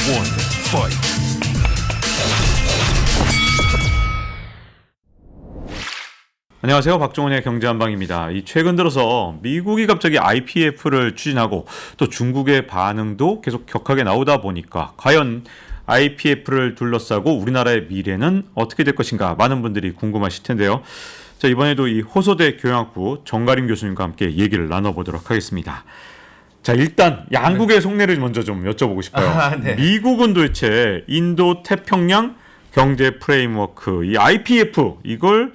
one, fight. 안녕하세요. 박종훈의 경제한방입니다. 최근 들어서 미국이 갑자기 IPEF를 추진하고 또 중국의 반응도 계속 격하게 나오다 보니까 과연 IPEF를 둘러싸고 우리나라의 미래는 어떻게 될 것인가 많은 분들이 궁금하실 텐데요. 자, 이번에도 이 호소대 교양학부 정가림 교수님과 함께 얘기를 나눠보도록 하겠습니다. 자, 일단 양국의 속내를 먼저 좀 여쭤보고 싶어요. 네. 미국은 도대체 인도 태평양 경제 프레임워크, 이 IPEF 이걸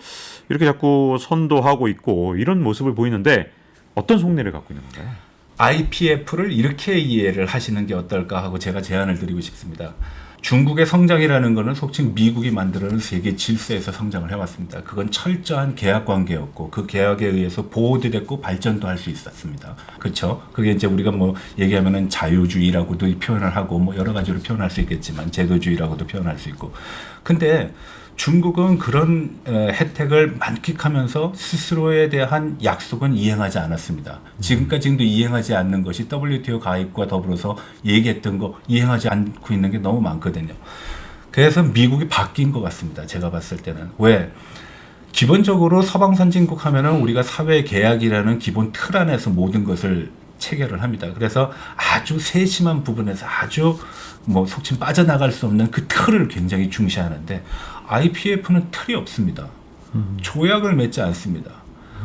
이렇게 자꾸 선도하고 있고 이런 모습을 보이는데 어떤 속내를 갖고 있는 건가요? IPEF를 이렇게 이해를 하시는 게 어떨까 하고 제가 제안을 드리고 싶습니다. 중국의 성장이라는 것은 속칭 미국이 만들어낸 세계 질서에서 성장을 해왔습니다. 그건 철저한 계약 관계였고 그 계약에 의해서 보호도 됐고 발전도 할 수 있었습니다. 그렇죠? 그게 이제 우리가 뭐 얘기하면은 자유주의라고도 표현을 하고 뭐 여러 가지로 표현할 수 있겠지만 제도주의라고도 표현할 수 있고. 근데 중국은 그런 혜택을 만끽하면서 스스로에 대한 약속은 이행하지 않았습니다. 지금까지도 이행하지 않는 것이 WTO 가입과 더불어서 얘기했던 거 이행하지 않고 있는 게 너무 많거든요. 그래서 미국이 바뀐 것 같습니다. 제가 봤을 때는. 왜? 기본적으로 서방 선진국 하면은 우리가 사회 계약이라는 기본 틀 안에서 모든 것을 체결을 합니다. 그래서 아주 세심한 부분에서 아주 뭐 속칭 빠져나갈 수 없는 그 틀을 굉장히 중시하는데 IPEF는 틀이 없습니다. 조약을 맺지 않습니다.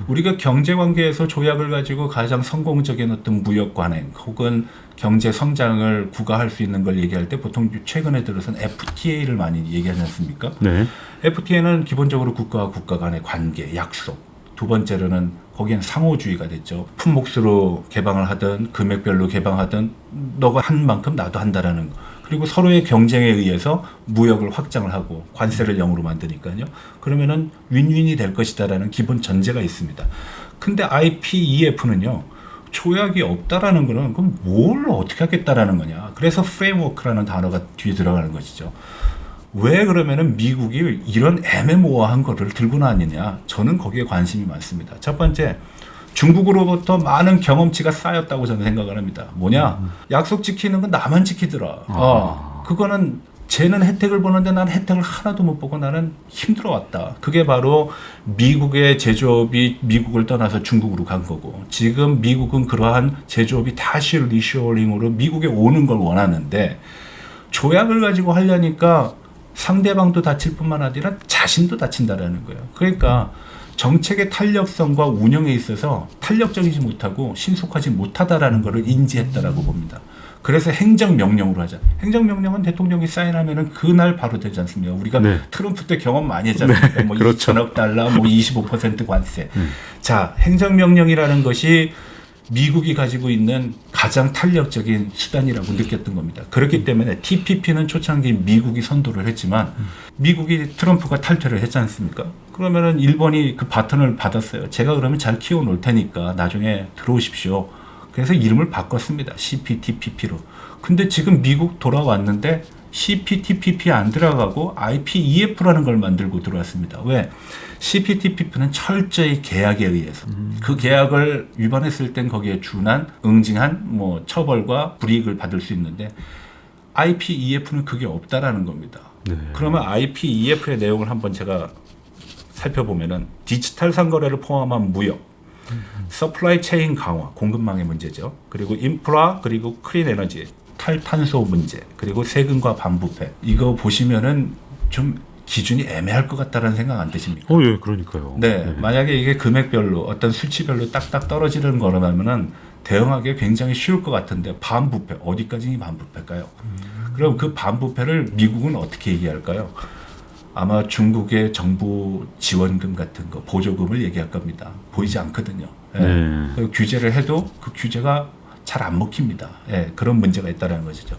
우리가 경제관계에서 조약을 가지고 가장 성공적인 어떤 무역 관행 혹은 경제 성장을 구가할 수 있는 걸 얘기할 때 보통 최근에 들어서는 FTA를 많이 얘기하지 않습니까? 네. FTA는 기본적으로 국가와 국가 간의 관계, 약속. 두 번째로는 거기는 상호주의가 됐죠. 품목수로 개방을 하든 금액별로 개방하든 너가 한 만큼 나도 한다라는 거. 그리고 서로의 경쟁에 의해서 무역을 확장을 하고 관세를 0으로 만드니까요. 그러면은 윈윈이 될 것이다라는 기본 전제가 있습니다. 근데 IPEF는요. 조약이 없다라는 거는 그럼 뭘 어떻게 하겠다라는 거냐. 그래서 프레임워크라는 단어가 뒤에 들어가는 것이죠. 왜 그러면은 미국이 이런 애매모호한 거를 들고 나왔느냐. 저는 거기에 관심이 많습니다. 첫 번째, 중국으로부터 많은 경험치가 쌓였다고 저는 생각을 합니다. 뭐냐? 약속 지키는 건 나만 지키더라. 그거는 쟤는 혜택을 보는데 난 혜택을 하나도 못 보고 나는 힘들어 왔다. 그게 바로 미국의 제조업이 미국을 떠나서 중국으로 간 거고 지금 미국은 그러한 제조업이 다시 리쇼링으로 미국에 오는 걸 원하는데 조약을 가지고 하려니까 상대방도 다칠 뿐만 아니라 자신도 다친다라는 거예요. 그러니까 정책의 탄력성과 운영에 있어서 탄력적이지 못하고 신속하지 못하다라는 것을 인지했다라고 봅니다. 그래서 행정명령으로 하자. 행정명령은 대통령이 사인하면은 그날 바로 되지 않습니까? 우리가 네. 트럼프 때 경험 많이 했잖아요. 네, 뭐 그렇죠. 2천억 달러, 뭐 25% 관세. 자, 행정명령이라는 것이 미국이 가지고 있는 가장 탄력적인 수단이라고 느꼈던 겁니다. 그렇기 때문에 TPP는 초창기 미국이 선도를 했지만 미국이 트럼프가 탈퇴를 했지 않습니까? 그러면은 일본이 그 바톤을 받았어요. 제가 그러면 잘 키워 놓을 테니까 나중에 들어오십시오. 그래서 이름을 바꿨습니다. CPTPP로. 근데 지금 미국 돌아왔는데 CPTPP 안 들어가고 IPEF라는 걸 만들고 들어왔습니다. 왜? CPTPP는 철저히 계약에 의해서 그 계약을 위반했을 땐 거기에 준한 응징한 뭐 처벌과 불이익을 받을 수 있는데 IPEF는 그게 없다라는 겁니다. 네. 그러면 IPEF의 내용을 한번 제가 살펴보면은 디지털 상거래를 포함한 무역, 서플라이 체인 강화, 공급망의 문제죠. 그리고 인프라 그리고 클린 에너지, 탈탄소 문제, 그리고 세금과 반부패. 이거 보시면은 좀 기준이 애매할 것 같다는 생각 안 드십니까? 예, 그러니까요. 네, 만약에 이게 금액별로 어떤 수치별로 딱딱 떨어지는 거라면은 대응하기 굉장히 쉬울 것 같은데 반부패 어디까지 반부패일까요? 그럼 그 반부패를 미국은 어떻게 얘기할까요? 아마 중국의 정부 지원금 같은 거 보조금을 얘기할 겁니다. 보이지 않거든요. 예. 네. 규제를 해도 그 규제가 잘 안 먹힙니다. 예, 그런 문제가 있다는 것이죠.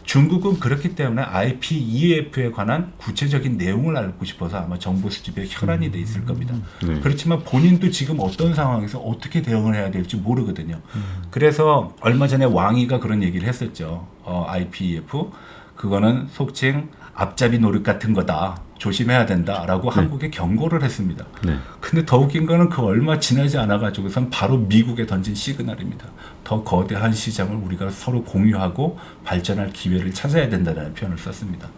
중국은 그렇기 때문에 IPEF에 관한 구체적인 내용을 알고 싶어서 아마 정부 수집에 혈안이 돼 있을 겁니다. 네. 그렇지만 본인도 지금 어떤 상황에서 어떻게 대응을 해야 될지 모르거든요. 그래서 얼마 전에 왕이가 그런 얘기를 했었죠. IPEF 그거는 속칭 앞잡이 노릇 같은 거다. 조심해야 된다라고 한국에 경고를 했습니다. 네. 근데 더 웃긴 거는 그 얼마 지나지 않아가지고선 바로 미국에 던진 시그널입니다. 더 거대한 시장을 우리가 서로 공유하고 발전할 기회를 찾아야 된다는 표현을 썼습니다.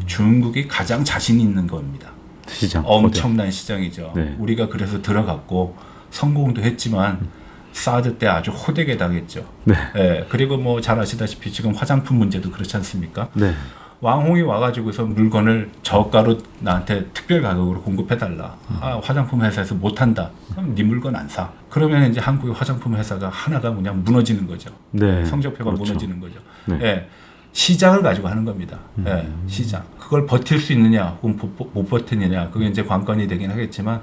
중국이 가장 자신 있는 겁니다. 시장 엄청난 시장이죠. 네. 우리가 그래서 들어갔고 성공도 했지만 사드 때 아주 호되게 당했죠. 네. 예, 그리고 뭐 잘 아시다시피 지금 화장품 문제도 그렇지 않습니까? 네. 왕홍이 와가지고서 물건을 저가로 나한테 특별 가격으로 공급해달라. 아, 화장품 회사에서 못한다. 그럼 네 물건 안 사. 그러면 이제 한국의 화장품 회사가 하나가 그냥 무너지는 거죠. 네. 성적표가 그렇죠. 무너지는 거죠. 네. 예, 시장을 가지고 하는 겁니다. 예, 시장. 그걸 버틸 수 있느냐, 혹은 못 버티느냐, 그게 이제 관건이 되긴 하겠지만,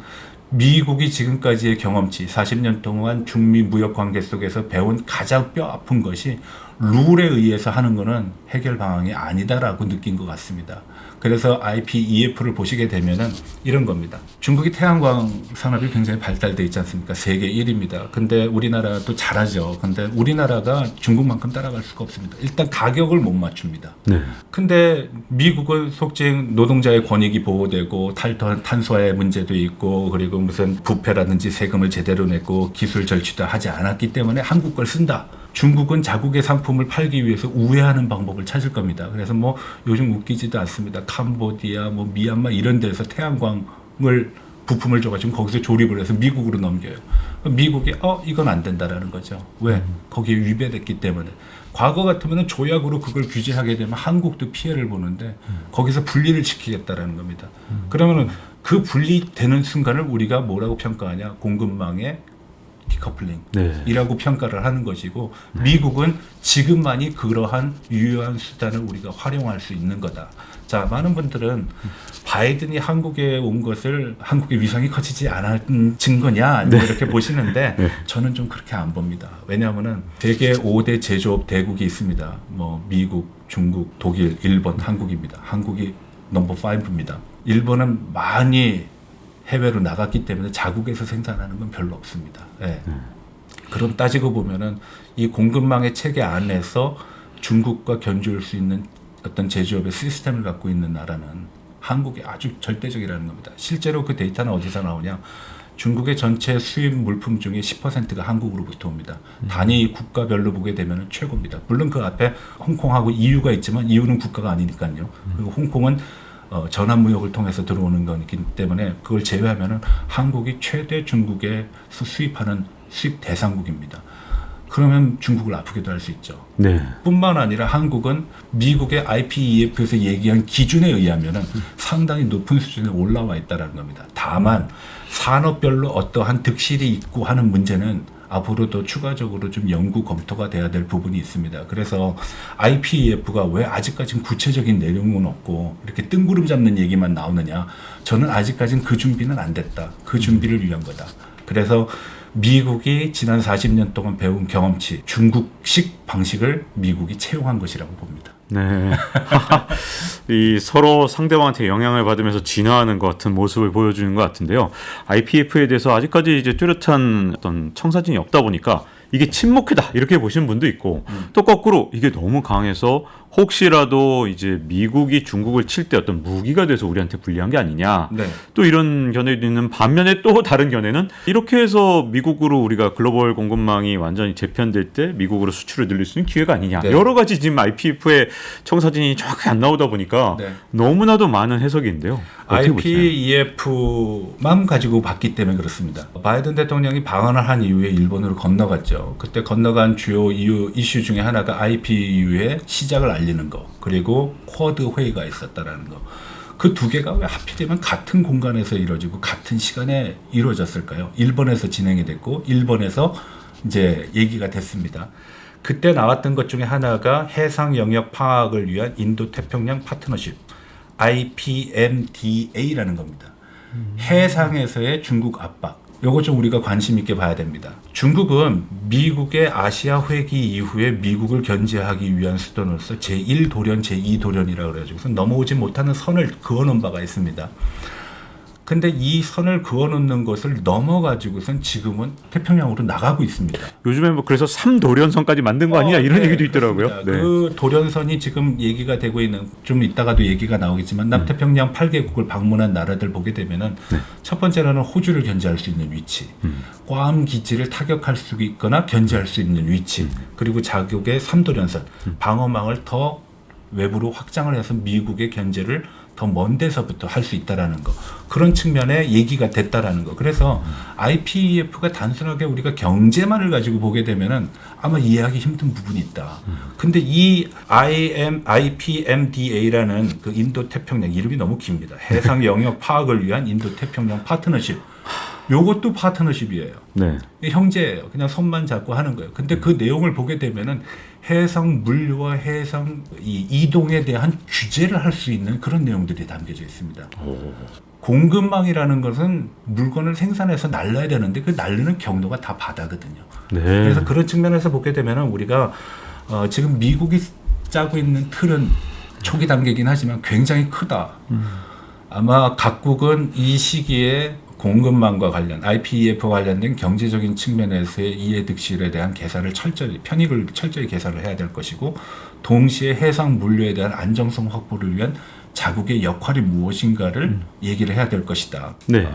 미국이 지금까지의 경험치, 40년 동안 중미 무역 관계 속에서 배운 가장 뼈 아픈 것이 룰에 의해서 하는 거는 해결 방안이 아니다라고 느낀 것 같습니다. 그래서 IPEF를 보시게 되면은 이런 겁니다. 중국이 태양광 산업이 굉장히 발달돼 있지 않습니까? 세계 1위입니다. 근데 우리나라도 잘하죠. 근데 우리나라가 중국만큼 따라갈 수가 없습니다. 일단 가격을 못 맞춥니다. 네. 근데 미국은 속칭 노동자의 권익이 보호되고 탄소화의 문제도 있고, 그리고 무슨 부패라든지 세금을 제대로 내고 기술 절취도 하지 않았기 때문에 한국 걸 쓴다. 중국은 자국의 상품을 팔기 위해서 우회하는 방법을 찾을 겁니다. 그래서 뭐 요즘 웃기지도 않습니다. 캄보디아, 뭐 미얀마 이런 데서 태양광을 부품을 줘가지고 거기서 조립을 해서 미국으로 넘겨요. 미국이 이건 안 된다라는 거죠. 왜? 거기에 위배됐기 때문에. 과거 같으면 조약으로 그걸 규제하게 되면 한국도 피해를 보는데 거기서 분리를 시키겠다라는 겁니다. 그러면은 그 분리되는 순간을 우리가 뭐라고 평가하냐? 공급망의 디커플링이라고 평가를 하는 것이고, 미국은 지금만이 그러한 유효한 수단을 우리가 활용할 수 있는 거다. 자, 많은 분들은 바이든이 한국에 온 것을 한국의 위상이 커지지 않은 증거냐 이렇게 보시는데 저는 좀 그렇게 안 봅니다. 왜냐하면은 세계 5대 제조업 대국이 있습니다. 뭐 미국, 중국, 독일, 일본, 한국입니다. 한국이 넘버 5입니다. 일본은 많이 해외로 나갔기 때문에 자국에서 생산하는 건 별로 없습니다. 예. 그럼 따지고 보면은 이 공급망의 체계 안에서 중국과 견줄 수 있는 어떤 제조업의 시스템을 갖고 있는 나라는 한국이 아주 절대적이라는 겁니다. 실제로 그 데이터는 어디서 나오냐? 중국의 전체 수입 물품 중에 10%가 한국으로부터 옵니다. 단위 국가별로 보게 되면 최고입니다. 물론 그 앞에 홍콩하고 EU가 있지만 EU는 국가가 아니니까요. 그리고 홍콩은 전환 무역을 통해서 들어오는 거기 때문에 그걸 제외하면은 한국이 최대 중국에 수입하는 수입 대상국입니다. 그러면 중국을 아프게도 할 수 있죠. 네. 뿐만 아니라 한국은 미국의 IPEF에서 얘기한 기준에 의하면은 상당히 높은 수준에 올라와 있다는 겁니다. 다만 산업별로 어떠한 득실이 있고 하는 문제는 앞으로도 추가적으로 좀 연구 검토가 돼야 될 부분이 있습니다. 그래서 IPEF가 왜 아직까지는 구체적인 내용은 없고 이렇게 뜬구름 잡는 얘기만 나오느냐. 저는 아직까지는 그 준비는 안 됐다. 그 준비를 위한 거다. 그래서 미국이 지난 40년 동안 배운 경험치, 중국식 방식을 미국이 채용한 것이라고 봅니다. 네. 이 서로 상대방한테 영향을 받으면서 진화하는 것 같은 모습을 보여주는 것 같은데요. IPF에 대해서 아직까지 이제 뚜렷한 어떤 청사진이 없다 보니까 이게 침묵이다 이렇게 보시는 분도 있고 또 거꾸로 이게 너무 강해서 혹시라도 이제 미국이 중국을 칠 때 어떤 무기가 돼서 우리한테 불리한 게 아니냐. 네. 또 이런 견해도 있는 반면에 또 다른 견해는 이렇게 해서 미국으로 우리가 글로벌 공급망이 완전히 재편될 때 미국으로 수출을 늘릴 수 있는 기회가 아니냐. 네. 여러 가지 지금 IPF의 청사진이 정확히 안 나오다 보니까 네. 너무나도 많은 해석이 있는데요. 어떻게 보시나요? IPEF만 가지고 봤기 때문에 그렇습니다. 바이든 대통령이 방한을 한 이후에 일본으로 건너갔죠. 그때 건너간 주요 이슈 중에 하나가 IPU의 시작을 알리는 거, 그리고 쿼드 회의가 있었다라는 거. 그 두 개가 왜 하필이면 같은 공간에서 이루어지고 같은 시간에 이루어졌을까요? 일본에서 진행이 됐고 일본에서 이제 얘기가 됐습니다. 그때 나왔던 것 중에 하나가 해상 영역 파악을 위한 인도 태평양 파트너십 IPMDA라는 겁니다. 해상에서의 중국 압박. 요거 좀 우리가 관심 있게 봐야 됩니다. 중국은 미국의 아시아 회기 이후에 미국을 견제하기 위한 수단으로서 제1도련, 제2도련이라고 그래가지고 넘어오지 못하는 선을 그어놓은 바가 있습니다. 근데 이 선을 그어놓는 것을 넘어가지고선 지금은 태평양으로 나가고 있습니다. 요즘에 뭐 그래서 3도련선까지 만든 거 아니냐 이런 네, 얘기도 있더라고요. 그렇습니다. 그 도련선이 지금 얘기가 되고 있는, 좀 이따가도 얘기가 나오겠지만 남태평양 8개국을 방문한 나라들 보게 되면은 첫 번째로는 호주를 견제할 수 있는 위치, 괌 기지를 타격할 수 있거나 견제할 수 있는 위치, 그리고 자국의 3도련선 방어망을 더 외부로 확장을 해서 미국의 견제를 더 먼 데서부터 할 수 있다라는 거, 그런 측면에 얘기가 됐다라는 거. 그래서 IPEF가 단순하게 우리가 경제만을 가지고 보게 되면은 아마 이해하기 힘든 부분이 있다. 근데 이 IPMDA라는 그 인도 태평양, 이름이 너무 깁니다. 해상 영역 파악을 위한 인도 태평양 파트너십. 요것도 파트너십이에요. 네. 형제예요. 그냥 손만 잡고 하는 거예요. 근데 그 내용을 보게 되면은 해상 물류와 해상 이동에 대한 규제를 할 수 있는 그런 내용들이 담겨져 있습니다. 공급망이라는 것은 물건을 생산해서 날라야 되는데 그 날르는 경로가 다 바다거든요. 네. 그래서 그런 측면에서 보게 되면은 우리가 지금 미국이 짜고 있는 틀은 초기 단계이긴 하지만 굉장히 크다. 아마 각국은 이 시기에 공급망과 관련, IPEF 관련된 경제적인 측면에서의 이해득실에 대한 계산을 편익을 철저히 계산을 해야 될 것이고, 동시에 해상 물류에 대한 안정성 확보를 위한 자국의 역할이 무엇인가를 얘기를 해야 될 것이다. 네.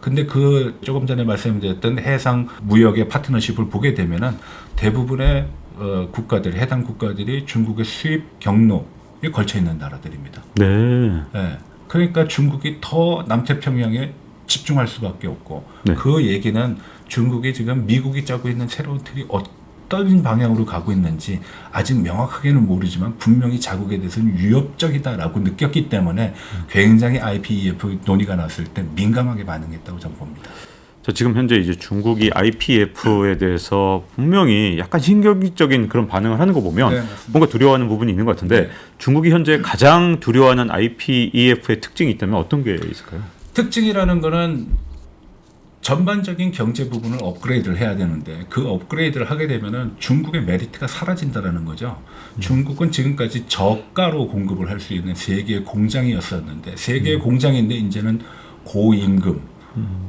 근데 그 조금 전에 말씀드렸던 해상 무역의 파트너십을 보게 되면은 대부분의 국가들, 해당 국가들이 중국의 수입 경로에 걸쳐 있는 나라들입니다. 네. 네. 그러니까 중국이 더 남태평양에 집중할 수밖에 없고, 네. 그 얘기는 중국이 지금 미국이 짜고 있는 새로운 틀이 어떤 방향으로 가고 있는지 아직 명확하게는 모르지만 분명히 자국에 대해서는 위협적이다라고 느꼈기 때문에 굉장히 IPEF 논의가 났을 때 민감하게 반응했다고 저는 봅니다. 자, 지금 현재 이제 중국이 IPEF에 대해서 분명히 약간 신경질적인 그런 반응을 하는 거 보면 네, 뭔가 두려워하는 부분이 있는 것 같은데, 네. 중국이 현재 가장 두려워하는 IPEF의 특징이 있다면 어떤 게 있을까요? 특징이라는 거는 전반적인 경제 부분을 업그레이드를 해야 되는데, 그 업그레이드를 하게 되면은 중국의 메리트가 사라진다라는 거죠. 중국은 지금까지 저가로 공급을 할 수 있는 세계의 공장이었었는데, 세계의 공장인데 이제는 고임금,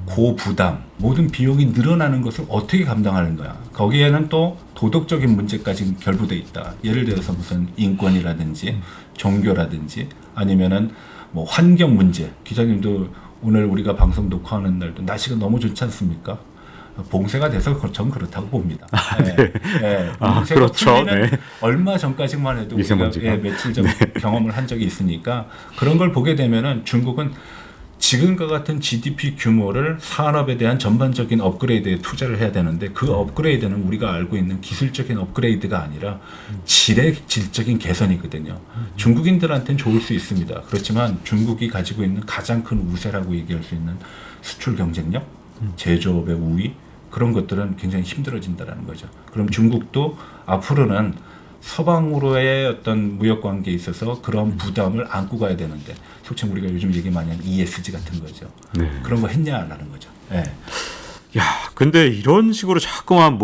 고부담, 모든 비용이 늘어나는 것을 어떻게 감당하는 거야. 거기에는 또 도덕적인 문제까지 결부돼 있다. 예를 들어서 무슨 인권이라든지 종교라든지 아니면은 뭐 환경 문제. 기자님도 오늘 우리가 방송 녹화하는 날도 날씨가 너무 좋지 않습니까? 봉쇄가 돼서 전 그렇다고 봅니다. 네. 네. 봉쇄가 그렇죠. 풀리는 네. 얼마 전까지만 해도 우리가 미세먼지가. 며칠 전 경험을 한 적이 있으니까, 그런 걸 보게 되면은 중국은 지금과 같은 GDP 규모를 산업에 대한 전반적인 업그레이드에 투자를 해야 되는데, 그 업그레이드는 우리가 알고 있는 기술적인 업그레이드가 아니라 질적인 개선이거든요. 중국인들한테는 좋을 수 있습니다. 그렇지만 중국이 가지고 있는 가장 큰 우세라고 얘기할 수 있는 수출 경쟁력, 제조업의 우위, 그런 것들은 굉장히 힘들어진다는 거죠. 그럼 중국도 앞으로는 서방으로의 어떤 무역 관계에 있어서 그런 부담을 안고 가야 되는데, 솔직히 우리가 요즘 얘기 많이 하는 ESG 같은 거죠. 네. 그런 거 했냐라는 거죠. 네. 야, 근데 이런 식으로 자꾸만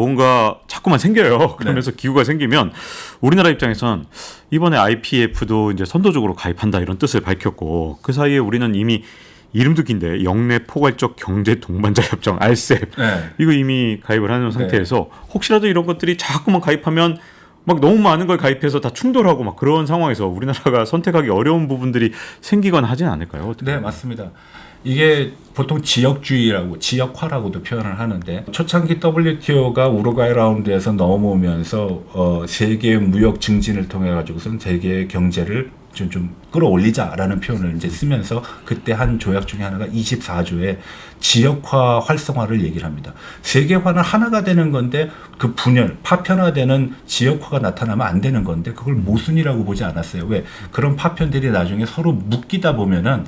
생겨요. 그러면서 기후가 생기면 우리나라 입장에선 이번에 IPEF도 이제 선도적으로 가입한다 이런 뜻을 밝혔고, 그 사이에 우리는 이미 이름도 긴데 영내 포괄적 경제 동반자 협정 RCEP 네. 이거 이미 가입을 하는 상태에서 혹시라도 이런 것들이 자꾸만 가입하면 막 너무 많은 걸 가입해서 다 충돌하고 막 그런 상황에서 우리나라가 선택하기 어려운 부분들이 생기거나 하진 않을까요? 어떻게? 네, 맞습니다. 이게 보통 지역주의라고, 지역화라고도 표현을 하는데, 초창기 WTO가 우루과이 라운드에서 넘어오면서 세계 무역 증진을 통해 가지고선 세계의 경제를 좀 끌어올리자라는 표현을 이제 쓰면서, 그때 한 조약 중에 하나가 24조의 지역화 활성화를 얘기를 합니다. 세계화는 하나가 되는 건데 그 분열, 파편화되는 지역화가 나타나면 안 되는 건데 그걸 모순이라고 보지 않았어요. 왜? 그런 파편들이 나중에 서로 묶이다 보면은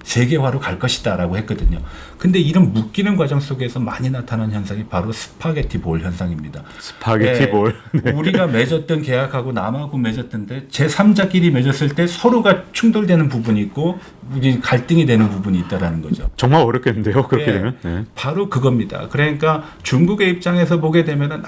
세계화로 갈 것이다라고 했거든요. 근데 이런 묶이는 과정 속에서 많이 나타난 현상이 바로 스파게티 볼 현상입니다. 스파게티 볼. 네. 우리가 맺었던 계약하고 남하고 맺었던데 제3자끼리 맺었을 때 서로가 충돌되는 부분이 있고 우리 갈등이 되는 부분이 있다라는 거죠. 정말 어렵겠는데요. 그렇게 네. 되면. 네. 바로 그겁니다. 그러니까 중국의 입장에서 보게 되면은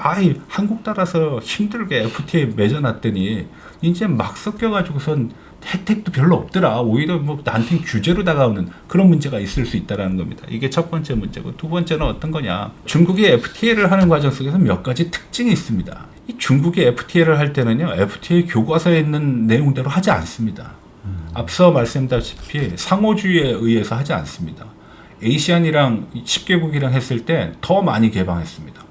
한국 따라서 힘들게 FTA 맺어놨더니 이제 막 섞여가지고선 혜택도 별로 없더라. 오히려 뭐 나한테 규제로 다가오는 그런 문제가 있을 수 있다는 겁니다. 이게 첫 번째 문제고, 두 번째는 어떤 거냐. 중국이 FTA를 하는 과정 속에서 몇 가지 특징이 있습니다. 이 중국이 FTA를 할 때는요, FTA 교과서에 있는 내용대로 하지 않습니다. 앞서 말씀드렸다시피 상호주의에 의해서 하지 않습니다. ASEAN이랑 10개국이랑 했을 때 더 많이 개방했습니다.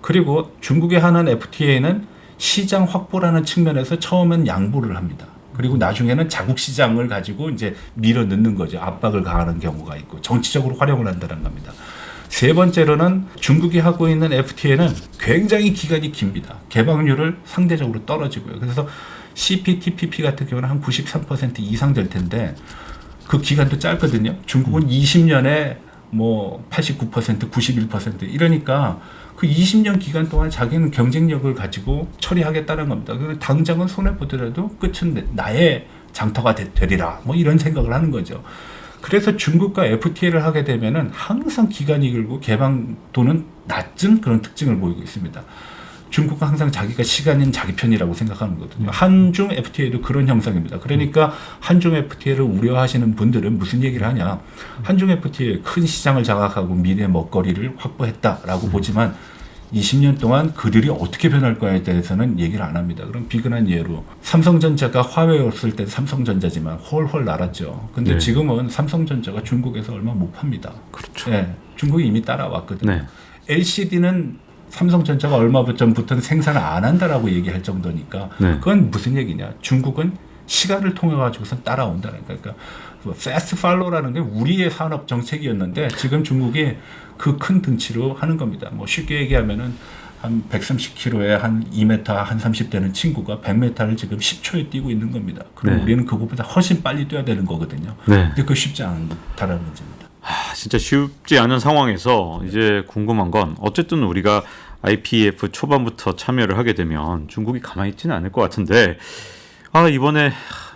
그리고 중국이 하는 FTA는 시장 확보라는 측면에서 처음엔 양보를 합니다. 그리고 나중에는 자국 시장을 가지고 이제 밀어 넣는 거죠. 압박을 가하는 경우가 있고 정치적으로 활용을 한다는 겁니다. 세 번째로는 중국이 하고 있는 FTA는 굉장히 기간이 깁니다. 개방률을 상대적으로 떨어지고요. 그래서 CPTPP 같은 경우는 한 93% 이상 될 텐데 그 기간도 짧거든요. 중국은 20년에 뭐 89%, 91% 이러니까 그 20년 기간 동안 자기는 경쟁력을 가지고 처리하겠다는 겁니다. 그래서 당장은 손해 보더라도 끝은 나의 장터가 되리라. 뭐 이런 생각을 하는 거죠. 그래서 중국과 FTA를 하게 되면은 항상 기간이 길고 개방도는 낮은 그런 특징을 보이고 있습니다. 중국은 항상 자기가 시간인 자기 편이라고 생각하는 거거든요. 한중 FTA도 그런 형상입니다. 그러니까 한중 FTA를 우려하시는 분들은 무슨 얘기를 하냐. 한중 FTA 큰 시장을 장악하고 미래 먹거리를 확보했다라고 보지만 20년 동안 그들이 어떻게 변할 거에 대해서는 얘기를 안 합니다. 그럼 비근한 예로 삼성전자가 화웨이였을 때 삼성전자지만 헐헐 날았죠. 근데 네. 지금은 삼성전자가 중국에서 얼마 못 팝니다. 그렇죠. 네, 중국이 이미 따라왔거든요. 네. LCD는 삼성전자가 얼마 전부터는 생산을 안 한다라고 얘기할 정도니까 네. 그건 무슨 얘기냐. 중국은 시간을 통해 가지고선 따라온다는 거예요. 그러니까 패스트 팔로우라는 게 우리의 산업 정책이었는데 지금 중국이 그 큰 등치로 하는 겁니다. 뭐 쉽게 얘기하면은 한 130km에 한 2m, 한 30대는 친구가 100m를 지금 10초에 뛰고 있는 겁니다. 그럼 네. 우리는 그것보다 훨씬 빨리 뛰어야 되는 거거든요. 네. 근데 그거 쉽지 않다라는 문제입니다. 진짜 쉽지 않은 상황에서 이제 궁금한 건 어쨌든 우리가 IPEF 초반부터 참여를 하게 되면 중국이 가만히 있지는 않을 것 같은데 이번에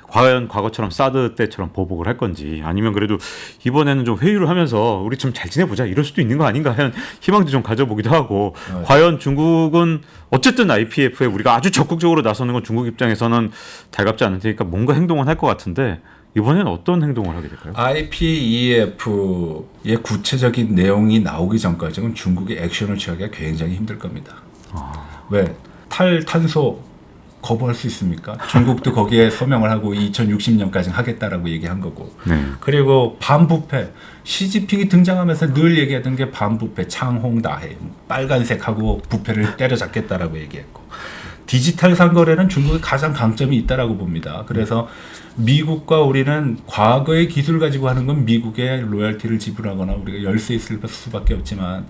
과연 과거처럼 사드 때처럼 보복을 할 건지 아니면 그래도 이번에는 좀 회유를 하면서 우리 좀 잘 지내보자 이럴 수도 있는 거 아닌가 하는 희망도 좀 가져보기도 하고 과연 중국은 어쨌든 IPEF에 우리가 아주 적극적으로 나서는 건 중국 입장에서는 달갑지 않을 테니까 뭔가 행동은 할 것 같은데 이번에는 어떤 행동을 하게 될까요? IPEF의 구체적인 내용이 나오기 전까지는 중국이 액션을 취하기가 굉장히 힘들 겁니다. 왜? 탈탄소 거부할 수 있습니까? 중국도 거기에 서명을 하고 2060년까지 하겠다라고 얘기한 거고. 네. 그리고 반부패. 시진핑이 등장하면서 늘 얘기하던 게 반부패, 창홍다해. 빨간색하고 부패를 때려잡겠다라고 얘기했고. 디지털 상거래는 중국의 가장 강점이 있다라고 봅니다. 그래서 미국과 우리는 과거의 기술 가지고 하는 건 미국의 로열티를 지불하거나 우리가 열세 있을 수밖에 없지만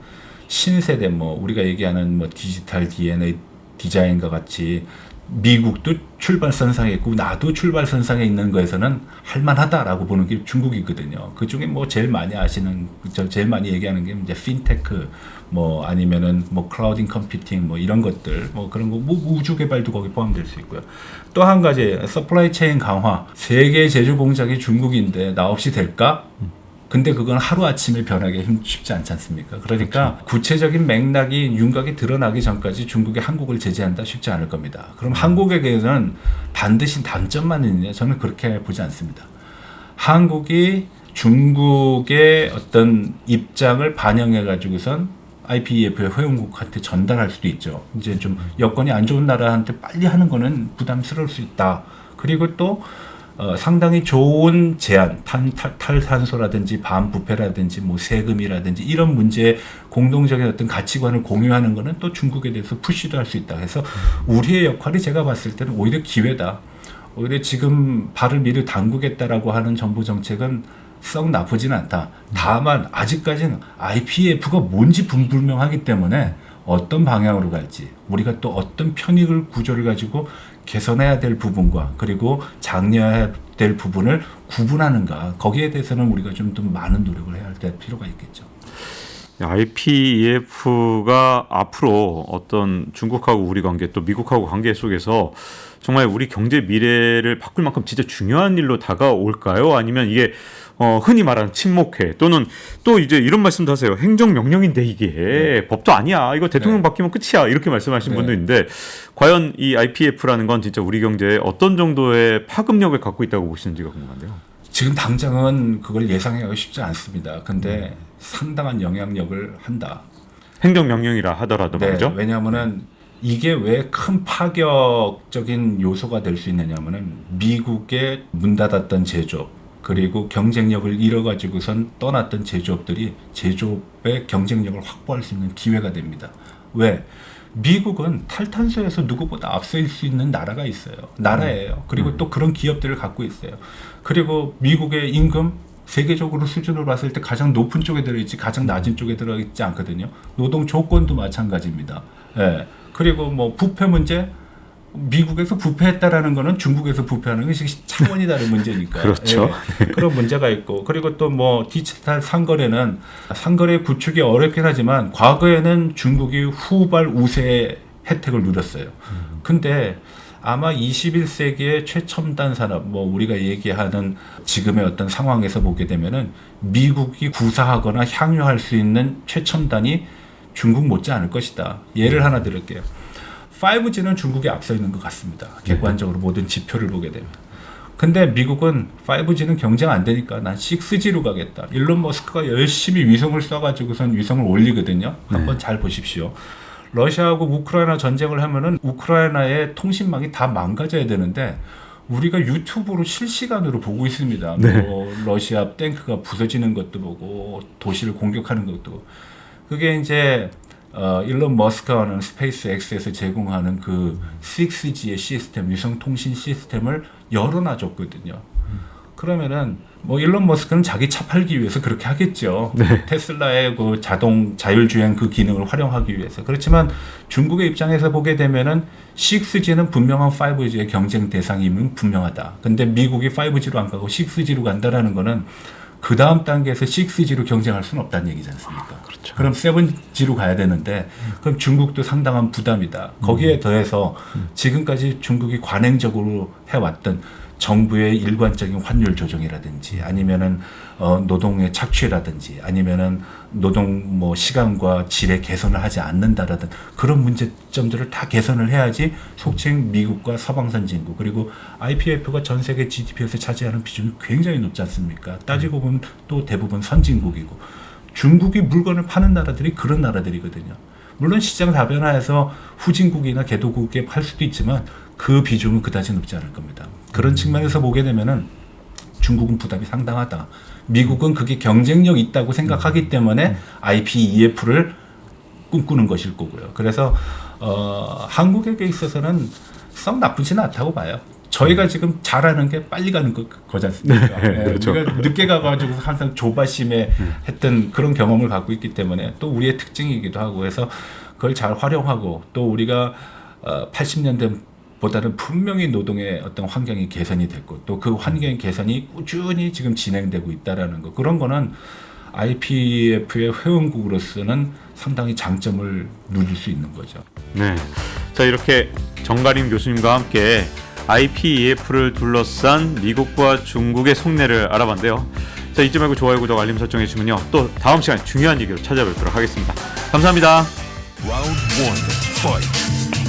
신세대 뭐 우리가 얘기하는 뭐 디지털 DNA 디자인과 같이 미국도 출발선상에 있고 나도 출발선상에 있는 거에서는 할만하다라고 보는 게 중국이거든요. 그 중에 뭐 제일 많이 아시는, 제일 많이 얘기하는 게 이제 핀테크, 뭐 아니면은 뭐 클라우딩 컴퓨팅 뭐 이런 것들, 뭐 그런 거, 뭐 우주 개발도 거기 포함될 수 있고요. 또 한 가지 서플라이 체인 강화. 세계 제조 공장이 중국인데 나 없이 될까? 근데 그건 하루아침에 변하기 쉽지 않지 않습니까? 그러니까 구체적인 맥락이 윤곽이 드러나기 전까지 중국이 한국을 제재한다 쉽지 않을 겁니다. 그럼 한국에게는 반드시 단점만 있느냐? 저는 그렇게 보지 않습니다. 한국이 중국의 어떤 입장을 반영해 가지고선 IPEF의 회원국한테 전달할 수도 있죠. 이제 좀 여건이 안 좋은 나라한테 빨리 하는 거는 부담스러울 수 있다. 그리고 또 상당히 좋은 제안, 탈탄소라든지 반부패라든지 뭐 세금이라든지 이런 문제에 공동적인 어떤 가치관을 공유하는 거는 또 중국에 대해서 푸시도 할 수 있다. 그래서 우리의 역할이 제가 봤을 때는 오히려 기회다. 오히려 지금 발을 미리 담그겠다라고 하는 정부 정책은 썩 나쁘진 않다. 다만 아직까지는 IPEF가 뭔지 불분명하기 때문에 어떤 방향으로 갈지 우리가 또 어떤 편익을 구조를 가지고 개선해야 될 부분과 그리고 장려해야 될 부분을 구분하는가 거기에 대해서는 우리가 좀 더 많은 노력을 해야 할 필요가 있겠죠. IPEF가 앞으로 어떤 중국하고 우리 관계 또 미국하고 관계 속에서 정말 우리 경제 미래를 바꿀 만큼 진짜 중요한 일로 다가올까요? 아니면 이게 흔히 말하는 침묵회 또는 또 이제 이런 말씀도 하세요. 행정명령인데 이게 법도 아니야. 이거 대통령 바뀌면 끝이야. 이렇게 말씀하신 분도 있는데 과연 이 IPEF라는 건 진짜 우리 경제에 어떤 정도의 파급력을 갖고 있다고 보시는지가 궁금한데요. 지금 당장은 그걸 예상하기 쉽지 않습니다. 근데 상당한 영향력을 한다. 행정명령이라 하더라도 말이죠. 왜냐하면은 이게 왜 큰 파격적인 요소가 될 수 있느냐면은 미국에 문 닫았던 제조업 그리고 경쟁력을 잃어가지고선 떠났던 제조업들이 제조업의 경쟁력을 확보할 수 있는 기회가 됩니다. 왜? 미국은 탈탄소에서 누구보다 앞서 수 있는 나라가 있어요. 나라예요. 그리고 또 그런 기업들을 갖고 있어요. 그리고 미국의 임금 세계적으로 수준으로 봤을 때 가장 높은 쪽에 들어있지 가장 낮은 쪽에 들어있지 않거든요. 노동 조건도 마찬가지입니다. 예. 그리고 뭐 부패 문제 미국에서 부패했다라는 거는 중국에서 부패하는 것이 차원이 다른 문제니까. 그렇죠. 예. 그런 문제가 있고 그리고 또 뭐 디지털 상거래는 상거래 구축이 어렵긴 하지만 과거에는 중국이 후발 우세 혜택을 누렸어요. 근데 아마 21세기의 최첨단 산업, 뭐 우리가 얘기하는 지금의 어떤 상황에서 보게 되면은 미국이 구사하거나 향유할 수 있는 최첨단이 중국 못지 않을 것이다. 예를 하나 들을게요. 5G는 중국에 앞서 있는 것 같습니다. 객관적으로 모든 지표를 보게 되면. 근데 미국은 5G는 경쟁 안 되니까 난 6G로 가겠다. 일론 머스크가 열심히 위성을 쏴가지고선 위성을 올리거든요. 한번 잘 보십시오. 러시아하고 우크라이나 전쟁을 하면은 우크라이나의 통신망이 다 망가져야 되는데 우리가 유튜브로 실시간으로 보고 있습니다. 뭐 러시아 탱크가 부서지는 것도 보고 도시를 공격하는 것도 보고. 그게 이제 일론 머스크와는 스페이스X에서 제공하는 그 6G의 시스템, 위성 통신 시스템을 열어놔줬거든요. 그러면은 뭐 일론 머스크는 자기 차 팔기 위해서 그렇게 하겠죠. 테슬라의 그 자동 자율주행 그 기능을 활용하기 위해서. 그렇지만 중국의 입장에서 보게 되면은 6G는 분명한 5G의 경쟁 대상임은 분명하다. 근데 미국이 5G로 안 가고 6G로 간다라는 거는 그 다음 단계에서 6G로 경쟁할 수는 없다는 얘기지 않습니까? 그렇죠. 그럼 7G로 가야 되는데 그럼 중국도 상당한 부담이다. 거기에 더해서 지금까지 중국이 관행적으로 해왔던 정부의 일관적인 환율 조정이라든지 아니면은 노동의 착취라든지 아니면은 노동 뭐 시간과 질의 개선을 하지 않는다라든 그런 문제점들을 다 개선을 해야지 속칭 미국과 서방 선진국 그리고 IPF가 전 세계 GDP에서 차지하는 비중이 굉장히 높지 않습니까? 따지고 보면 또 대부분 선진국이고 중국이 물건을 파는 나라들이 그런 나라들이거든요. 물론 시장 다변화해서 후진국이나 개도국에 팔 수도 있지만 그 비중은 그다지 높지 않을 겁니다. 그런 측면에서 보게 되면은 중국은 부담이 상당하다. 미국은 그게 경쟁력 있다고 생각하기 때문에 IPEF를 꿈꾸는 것일 거고요. 그래서 한국에게 있어서는 썩 나쁘지는 않다고 봐요. 저희가 지금 잘하는 게 빨리 가는 거지 않습니까? 그렇죠. 우리가 늦게 가가지고 항상 조바심에 했던 그런 경험을 갖고 있기 때문에 또 우리의 특징이기도 하고 해서 그걸 잘 활용하고 또 우리가 80년대보다는 분명히 노동의 어떤 환경이 개선이 됐고 또 그 환경 개선이 꾸준히 지금 진행되고 있다라는 거 그런 거는 IPEF의 회원국으로서는 상당히 장점을 누릴 수 있는 거죠. 네. 자, 이렇게 정가림 교수님과 함께 IPEF를 둘러싼 미국과 중국의 속내를 알아봤는데요. 자, 잊지 말고 좋아요, 구독, 알림 설정해 주시면요. 또 다음 시간에 중요한 얘기로 찾아뵙도록 하겠습니다. 감사합니다. Round 1, fight.